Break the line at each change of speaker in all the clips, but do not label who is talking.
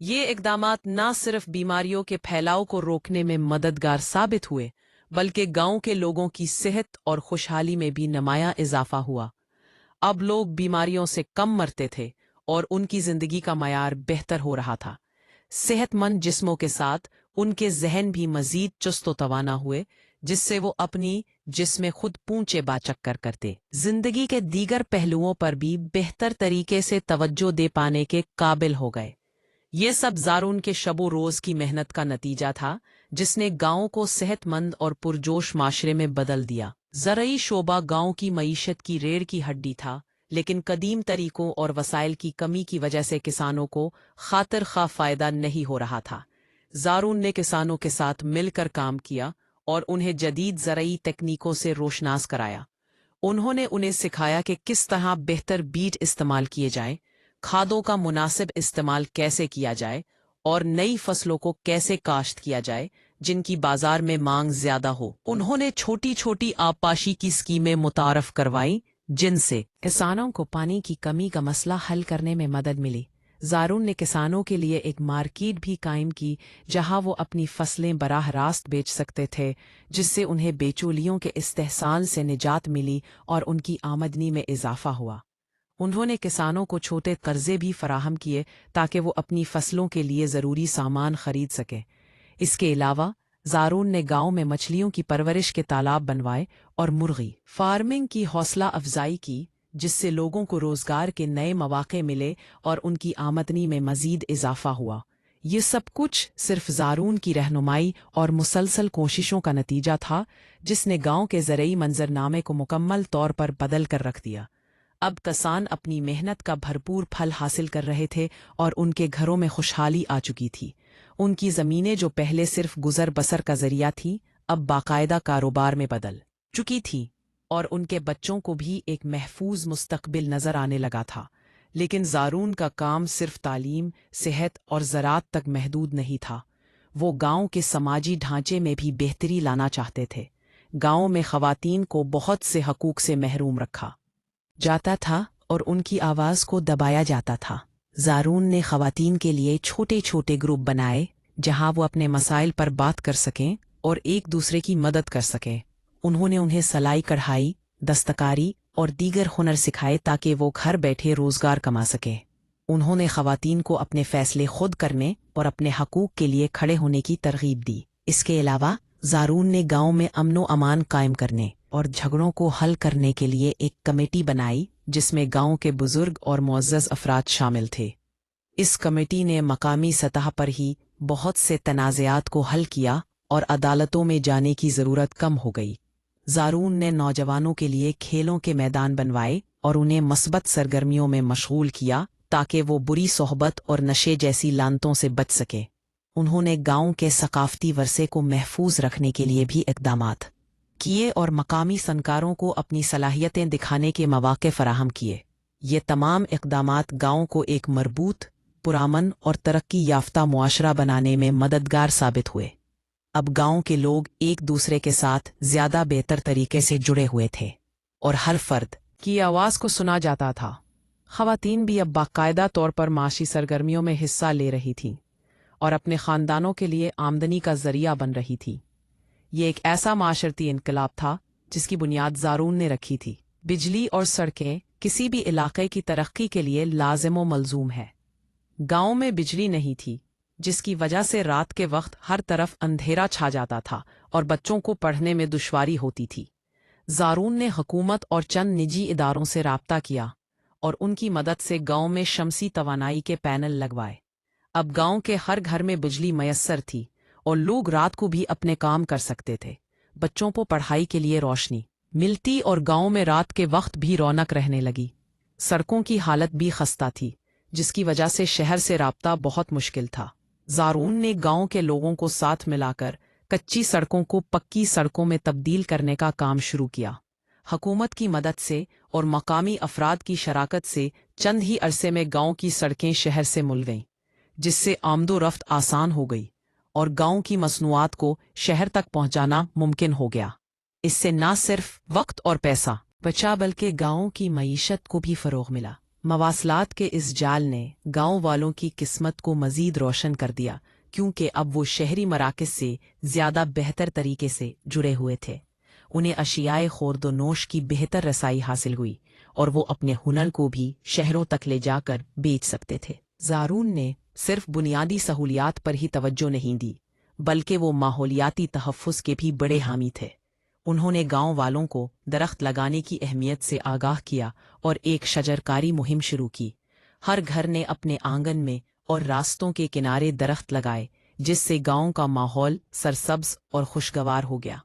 یہ اقدامات نہ صرف بیماریوں کے پھیلاؤ کو روکنے میں مددگار ثابت ہوئے بلکہ گاؤں کے لوگوں کی صحت اور خوشحالی میں بھی نمایاں اضافہ ہوا۔ اب لوگ بیماریوں سے کم مرتے تھے اور ان کی زندگی کا معیار بہتر ہو رہا تھا۔ صحت مند جسموں کے ساتھ ان کے ذہن بھی مزید چست و توانا ہوئے، جس سے وہ اپنی جسم میں خود پونچے باچکر کرتے، زندگی کے دیگر پہلوؤں پر بھی بہتر طریقے سے توجہ دے پانے کے قابل ہو گئے۔ یہ سب زارون کے شب و روز کی محنت کا نتیجہ تھا، جس نے گاؤں کو صحت مند اور پرجوش معاشرے میں بدل دیا۔ زرعی شعبہ گاؤں کی معیشت کی ریڑھ کی ہڈی تھا، لیکن قدیم طریقوں اور وسائل کی کمی کی وجہ سے کسانوں کو خاطر خواہ فائدہ نہیں ہو رہا تھا۔ زارون نے کسانوں کے ساتھ مل کر کام کیا اور انہیں جدید زرعی تکنیکوں سے روشناس کرایا۔ انہوں نے انہیں سکھایا کہ کس طرح بہتر بیج استعمال کیے جائیں، کھادوں کا مناسب استعمال کیسے کیا جائے اور نئی فصلوں کو کیسے کاشت کیا جائے جن کی بازار میں مانگ زیادہ ہو۔ انہوں نے چھوٹی چھوٹی آبپاشی کی اسکیمیں متعارف کروائیں جن سے کسانوں کو پانی کی کمی کا مسئلہ حل کرنے میں مدد ملی۔ زارون نے کسانوں کے لیے ایک مارکیٹ بھی قائم کی جہاں وہ اپنی فصلیں براہ راست بیچ سکتے تھے، جس سے انہیں بیچولیوں کے استحصال سے نجات ملی اور ان کی آمدنی میں اضافہ ہوا۔ انہوں نے کسانوں کو چھوٹے قرضے بھی فراہم کیے تاکہ وہ اپنی فصلوں کے لیے ضروری سامان خرید سکیں۔ اس کے علاوہ زارون نے گاؤں میں مچھلیوں کی پرورش کے تالاب بنوائے اور مرغی فارمنگ کی حوصلہ افزائی کی، جس سے لوگوں کو روزگار کے نئے مواقع ملے اور ان کی آمدنی میں مزید اضافہ ہوا۔ یہ سب کچھ صرف زارون کی رہنمائی اور مسلسل کوششوں کا نتیجہ تھا، جس نے گاؤں کے زرعی منظرنامے کو مکمل طور پر بدل کر رکھ دیا۔ اب کسان اپنی محنت کا بھرپور پھل حاصل کر رہے تھے اور ان کے گھروں میں خوشحالی آ چکی تھی۔ ان کی زمینیں جو پہلے صرف گزر بسر کا ذریعہ تھیں، اب باقاعدہ کاروبار میں بدل چکی تھی اور ان کے بچوں کو بھی ایک محفوظ مستقبل نظر آنے لگا تھا۔ لیکن زارون کا کام صرف تعلیم، صحت اور زراعت تک محدود نہیں تھا۔ وہ گاؤں کے سماجی ڈھانچے میں بھی بہتری لانا چاہتے تھے۔ گاؤں میں خواتین کو بہت سے حقوق سے محروم رکھا جاتا تھا اور ان کی آواز کو دبایا جاتا تھا۔ زارون نے خواتین کے لیے چھوٹے چھوٹے گروپ بنائے جہاں وہ اپنے مسائل پر بات کر سکیں اور ایک دوسرے کی مدد کر سکیں۔ انہوں نے انہیں سلائی کڑھائی، دستکاری اور دیگر ہنر سکھائے تاکہ وہ گھر بیٹھے روزگار کما سکیں۔ انہوں نے خواتین کو اپنے فیصلے خود کرنے اور اپنے حقوق کے لیے کھڑے ہونے کی ترغیب دی۔ اس کے علاوہ زارون نے گاؤں میں امن و امان قائم کرنے اور جھگڑوں کو حل کرنے کے لیے ایک کمیٹی بنائی جس میں گاؤں کے بزرگ اور معزز افراد شامل تھے۔ اس کمیٹی نے مقامی سطح پر ہی بہت سے تنازعات کو حل کیا اور عدالتوں میں جانے کی ضرورت کم ہو گئی۔ زارون نے نوجوانوں کے لیے کھیلوں کے میدان بنوائے اور انہیں مثبت سرگرمیوں میں مشغول کیا تاکہ وہ بری صحبت اور نشے جیسی لعنتوں سے بچ سکیں۔ انہوں نے گاؤں کے ثقافتی ورثے کو محفوظ رکھنے کے لیے بھی اقدامات کیے اور مقامی فنکاروں کو اپنی صلاحیتیں دکھانے کے مواقع فراہم کیے۔ یہ تمام اقدامات گاؤں کو ایک مربوط، پرامن اور ترقی یافتہ معاشرہ بنانے میں مددگار ثابت ہوئے۔ اب گاؤں کے لوگ ایک دوسرے کے ساتھ زیادہ بہتر طریقے سے جڑے ہوئے تھے اور ہر فرد کی آواز کو سنا جاتا تھا۔ خواتین بھی اب باقاعدہ طور پر معاشی سرگرمیوں میں حصہ لے رہی تھیں اور اپنے خاندانوں کے لیے آمدنی کا ذریعہ بن رہی تھی۔ یہ ایک ایسا معاشرتی انقلاب تھا جس کی بنیاد زارون نے رکھی تھی۔ بجلی اور سڑکیں کسی بھی علاقے کی ترقی کے لیے لازم و ملزوم ہے۔ گاؤں میں بجلی نہیں تھی، جس کی وجہ سے رات کے وقت ہر طرف اندھیرا چھا جاتا تھا اور بچوں کو پڑھنے میں دشواری ہوتی تھی۔ زارون نے حکومت اور چند نجی اداروں سے رابطہ کیا اور ان کی مدد سے گاؤں میں شمسی توانائی کے پینل لگوائے۔ اب گاؤں کے ہر گھر میں بجلی میسر تھی اور لوگ رات کو بھی اپنے کام کر سکتے تھے۔ بچوں کو پڑھائی کے لیے روشنی ملتی اور گاؤں میں رات کے وقت بھی رونق رہنے لگی۔ سڑکوں کی حالت بھی خستہ تھی، جس کی وجہ سے شہر سے رابطہ بہت مشکل تھا۔ زارون نے گاؤں کے لوگوں کو ساتھ ملا کر کچی سڑکوں کو پکی سڑکوں میں تبدیل کرنے کا کام شروع کیا۔ حکومت کی مدد سے اور مقامی افراد کی شراکت سے چند ہی عرصے میں گاؤں کی سڑکیں شہر سے مل گئیں، جس سے آمد و رفت آسان ہو گئی اور گاؤں کی مصنوعات کو شہر تک پہنچانا ممکن ہو گیا۔ اس سے نہ صرف وقت اور پیسہ بچا بلکہ گاؤں کی معیشت کو بھی فروغ ملا۔ مواصلات کے اس جال نے گاؤں والوں کی قسمت کو مزید روشن کر دیا، کیونکہ اب وہ شہری مراکز سے زیادہ بہتر طریقے سے جڑے ہوئے تھے۔ انہیں اشیائے خورد و نوش کی بہتر رسائی حاصل ہوئی اور وہ اپنے ہنر کو بھی شہروں تک لے جا کر بیچ سکتے تھے۔ زارون نے صرف بنیادی سہولیات پر ہی توجہ نہیں دی، بلکہ وہ ماحولیاتی تحفظ کے بھی بڑے حامی تھے۔ انہوں نے گاؤں والوں کو درخت لگانے کی اہمیت سے آگاہ کیا اور ایک شجرکاری مہم شروع کی۔ ہر گھر نے اپنے آنگن میں اور راستوں کے کنارے درخت لگائے، جس سے گاؤں کا ماحول سرسبز اور خوشگوار ہو گیا۔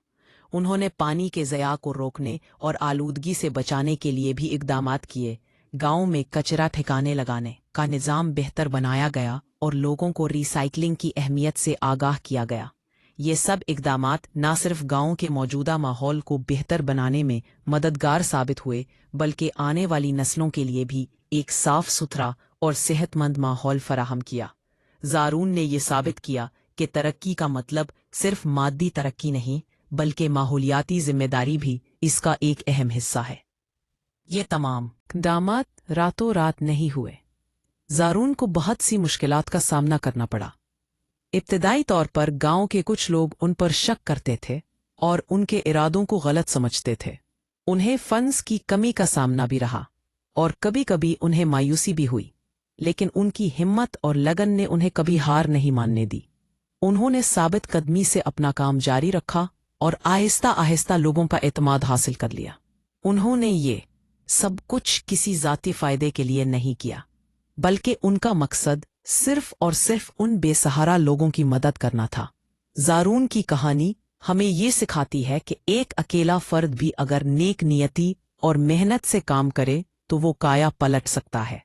انہوں نے پانی کے ضیاع کو روکنے اور آلودگی سے بچانے کے لیے بھی اقدامات کیے۔ گاؤں میں کچرا ٹھکانے لگانے کا نظام بہتر بنایا گیا اور لوگوں کو ری سائیکلنگ کی اہمیت سے آگاہ کیا گیا۔ یہ سب اقدامات نہ صرف گاؤں کے موجودہ ماحول کو بہتر بنانے میں مددگار ثابت ہوئے، بلکہ آنے والی نسلوں کے لیے بھی ایک صاف ستھرا اور صحت مند ماحول فراہم کیا۔ زارون نے یہ ثابت کیا کہ ترقی کا مطلب صرف مادی ترقی نہیں، بلکہ ماحولیاتی ذمہ داری بھی اس کا ایک اہم حصہ ہے۔ یہ تمام اقدامات راتوں رات نہیں ہوئے۔ زارون کو بہت سی مشکلات کا سامنا کرنا پڑا۔ ابتدائی طور پر گاؤں کے کچھ لوگ ان پر شک کرتے تھے اور ان کے ارادوں کو غلط سمجھتے تھے۔ انہیں فنڈز کی کمی کا سامنا بھی رہا اور کبھی کبھی انہیں مایوسی بھی ہوئی، لیکن ان کی ہمت اور لگن نے انہیں کبھی ہار نہیں ماننے دی۔ انہوں نے ثابت قدمی سے اپنا کام جاری رکھا اور آہستہ آہستہ لوگوں کا اعتماد حاصل کر لیا۔ انہوں نے یہ سب کچھ کسی ذاتی فائدے کے لیے نہیں کیا، بلکہ ان کا مقصد صرف اور صرف ان بے سہارا لوگوں کی مدد کرنا تھا۔ زارون کی کہانی ہمیں یہ سکھاتی ہے کہ ایک اکیلا فرد بھی اگر نیک نیتی اور محنت سے کام کرے تو وہ کایا پلٹ سکتا ہے۔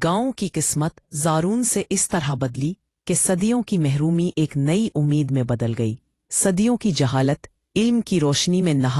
گاؤں کی قسمت زارون سے اس طرح بدلی کہ صدیوں کی محرومی ایک نئی امید میں بدل گئی۔ صدیوں کی جہالت علم کی روشنی میں نہا